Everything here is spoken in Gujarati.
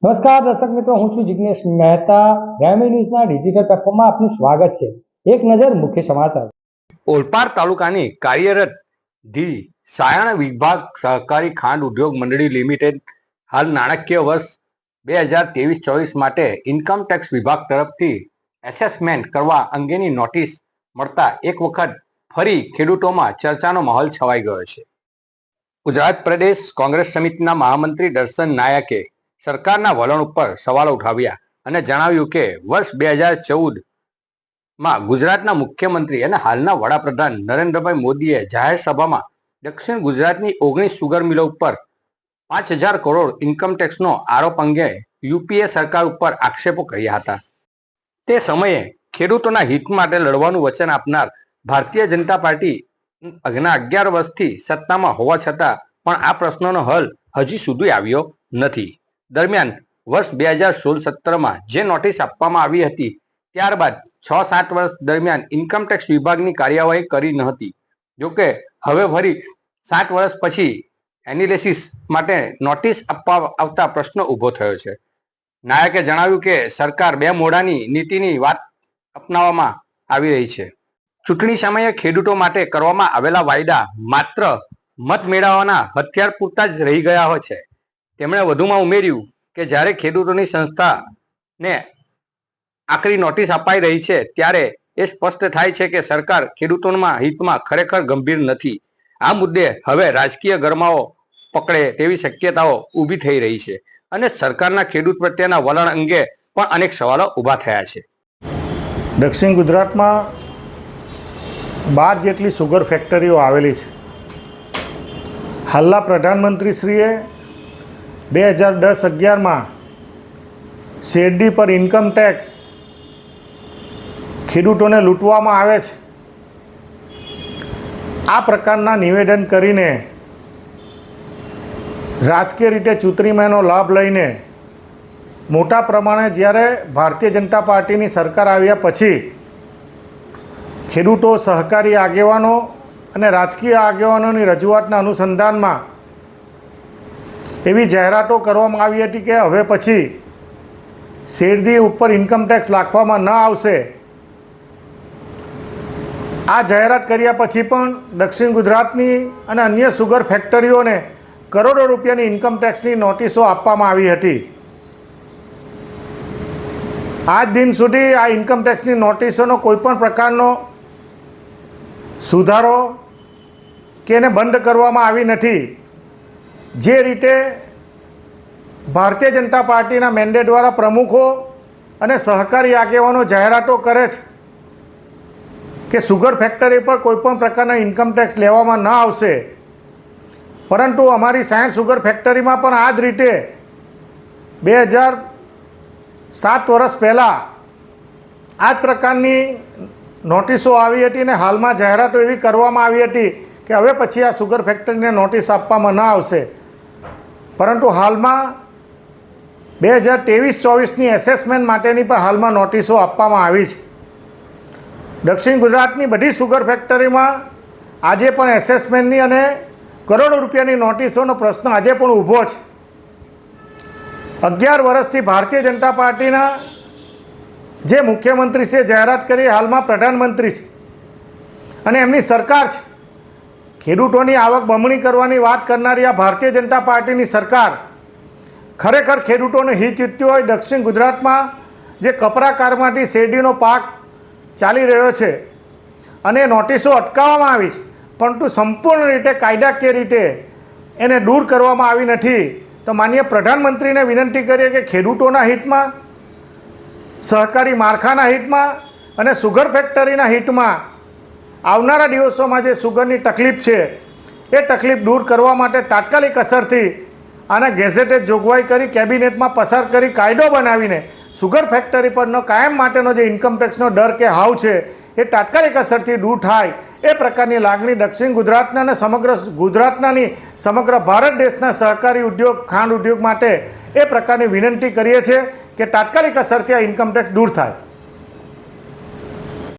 નમસ્કાર દર્શક મિત્રો, હું છું જિગ્નેશ મહેતા. ગ્રામી ન્યૂઝના ડિજિટલ પ્લેટફોર્મમાં આપનું સ્વાગત છે. એક નજર મુખ્ય સમાચાર. ઓલપાડ તાલુકાની કાર્યરત ધી સાયણ વિભાગ સહકારી ખાંડ ઉદ્યોગ મંડળી લિમિટેડ હાલ નાણાકીય વર્ષ 2023-24 માટે ઇન્કમ ટેક્સ વિભાગ તરફથી એસેસમેન્ટ કરવા અંગેની નોટિસ મળતા એક વખત ફરી ખેડૂતોમાં ચર્ચાનો માહોલ છવાઈ ગયો છે. ગુજરાત પ્રદેશ કોંગ્રેસ સમિતિના મહામંત્રી દર્શન નાયકે સરકારના વલણ ઉપર સવાલો ઉઠાવ્યા અને જણાવ્યું કે વર્ષ 2014માં ગુજરાતના મુખ્યમંત્રી અને હાલના વડાપ્રધાન નરેન્દ્રભાઈ મોદીએ જાહેર સભામાં દક્ષિણ ગુજરાતની 19 સુગર મિલો ઉપર 5,000 કરોડ ઇન્કમ ટેક્સનો આરોપ અંગે યુપીએ સરકાર ઉપર આક્ષેપો કર્યા હતા. તે સમયે ખેડૂતોના હિત માટે લડવાનું વચન આપનાર ભારતીય જનતા પાર્ટી 11 વર્ષથી સત્તામાં હોવા છતાં પણ આ પ્રશ્નનો હલ હજી સુધી આવ્યો નથી. દરમિયાન વર્ષ 2016-17માં જે નોટિસ આપવામાં આવી હતી ત્યારબાદ 6-7 વર્ષ દરમિયાન ઇન્કમ ટેક્સ વિભાગની કાર્યવાહી કરી ન હતી. જોકે હવે ફરી 7 વર્ષ પછી એનાલિસિસ માટે નોટિસ આવતા પ્રશ્ન ઊભો થયો છે. નાયકે જણાવ્યું કે સરકાર બે મોઢાની નીતિની વાત અપનાવવામાં આવી રહી છે. ચૂંટણી સમયે ખેડૂતો માટે કરવામાં આવેલા વાયદા માત્ર મત મેળવવાના હથિયાર પૂરતા જ રહી ગયા હોય છે. તેમણે વધુમાં ઉમેર્યું કે જ્યારે ખેડૂતોની સંસ્થાને આખરી નોટિસ અપાઈ રહી છે ત્યારે એ સ્પષ્ટ થાય છે કે સરકાર ખેડૂતોના હિતમાં ખરેખર ગંભીર નથી. આ મુદ્દે હવે રાજકીય ગરમાવો પકડે તેવી શક્યતાઓ ઊભી થઈ રહી છે અને સરકારના ખેડૂત પ્રત્યેના વલણ અંગે પણ અનેક સવાલો ઊભા થયા છે. દક્ષિણ ગુજરાતમાં 12 જેટલી સુગર ફેક્ટરીઓ આવેલી છે. હાલના પ્રધાનમંત્રીશ્રીએ 2010-11માં શેરડી પર ઇન્કમ ટેક્સ ખેડૂતોને લૂંટવામાં આવે છે આ પ્રકારના નિવેદન કરીને રાજકીય રીતે ચૂંટણીમાંનો લાભ લઈને મોટા પ્રમાણે જ્યારે ભારતીય જનતા પાર્ટીની સરકાર આવ્યા પછી ખેડૂતો, સહકારી આગેવાનો અને રાજકીય આગેવાનોની રજૂઆતના અનુસંધાનમાં એવી જાહેરાતો કરવામાં આવી હતી કે હવે પછી શેરડી ઉપર ઇન્કમ ટેક્સ નાખવામાં ન આવશે. આ જાહેરાત કર્યા પછી પણ દક્ષિણ ગુજરાતની અને અન્ય સુગર ફેક્ટરીઓને કરોડો રૂપિયાની ઇન્કમ ટેક્સની નોટિસો આપવામાં આવી હતી. આજ દિન સુધી આ ઇન્કમ ટેક્સની નોટિસોનો કોઈપણ પ્રકારનો સુધારો કે એને બંધ કરવામાં આવી નથી. જે રીતે ભારતીય જનતા પાર્ટીના મેન્ડેટ દ્વારા પ્રમુખો અને સહકારી આગેવાનો જાહેરાતો કરે છે કે સુગર ફેક્ટરી પર કોઈપણ પ્રકારના ઇન્કમ ટેક્સ લેવામાં ન આવશે, પરંતુ અમારી 60 સુગર ફેક્ટરીમાં પણ આ જ રીતે 2007 વર્ષ પહેલાં આ જ પ્રકારની નોટિસો આવી હતી અને હાલમાં જાહેરાતો એવી કરવામાં આવી હતી કે હવે પછી આ સુગર ફેક્ટરીને નોટિસ આપવામાં ન આવશે. પરંતુ હાલમાં 2023-24ની એસેસમેન્ટ માટેની પણ હાલમાં નોટિસો આપવામાં આવી છે. દક્ષિણ ગુજરાતની બધી સુગર ફેક્ટરીમાં આજે પણ એસેસમેન્ટની અને કરોડો રૂપિયાની નોટિસોનો પ્રશ્ન આજે પણ ઊભો છે. 11 વર્ષથી ભારતીય જનતા પાર્ટીના જે મુખ્યમંત્રીશ્રીએ જાહેરાત કરી, હાલમાં પ્રધાનમંત્રી છે અને એમની સરકાર છે. ખેડૂતોની આવક બમણી કરવાની વાત કરનારી આ ભારતીય જનતા પાર્ટીની સરકાર ખરેખર ખેડૂતોને હિત ઈચ્છતી હોય. દક્ષિણ ગુજરાતમાં જે કપરાકારમાંથી શેરડીનો પાક ચાલી રહ્યો છે અને નોટિસો અટકાવવામાં આવી છે, પરંતુ સંપૂર્ણ રીતે કાયદાકીય રીતે એને દૂર કરવામાં આવી નથી. તો માનનીય પ્રધાનમંત્રીને વિનંતી કરીએ કે ખેડૂતોના હિતમાં, સહકારી માળખાના હિતમાં અને સુગર ફેક્ટરીના હિતમાં આવનારા દિવસોમાં જે સુગરની તકલીફ છે એ તકલીફ દૂર કરવા માટે તાત્કાલિક અસરથી આને ગેઝેટેડ જોગવાઈ કરી, કેબિનેટમાં પસાર કરી, કાયદો બનાવીને સુગર ફેક્ટરી પરનો કાયમ માટેનો જે ઇન્કમ ટેક્સનો દર કે હાવ છે એ તાત્કાલિક અસરથી દૂર થાય એ પ્રકારની લાગણી દક્ષિણ ગુજરાતના અને સમગ્ર ગુજરાતના નહીં સમગ્ર ભારત દેશના સહકારી ઉદ્યોગ, ખાંડ ઉદ્યોગ માટે એ પ્રકારની વિનંતી કરીએ છીએ કે તાત્કાલિક અસરથી આ ઇન્કમ ટેક્સ દૂર થાય.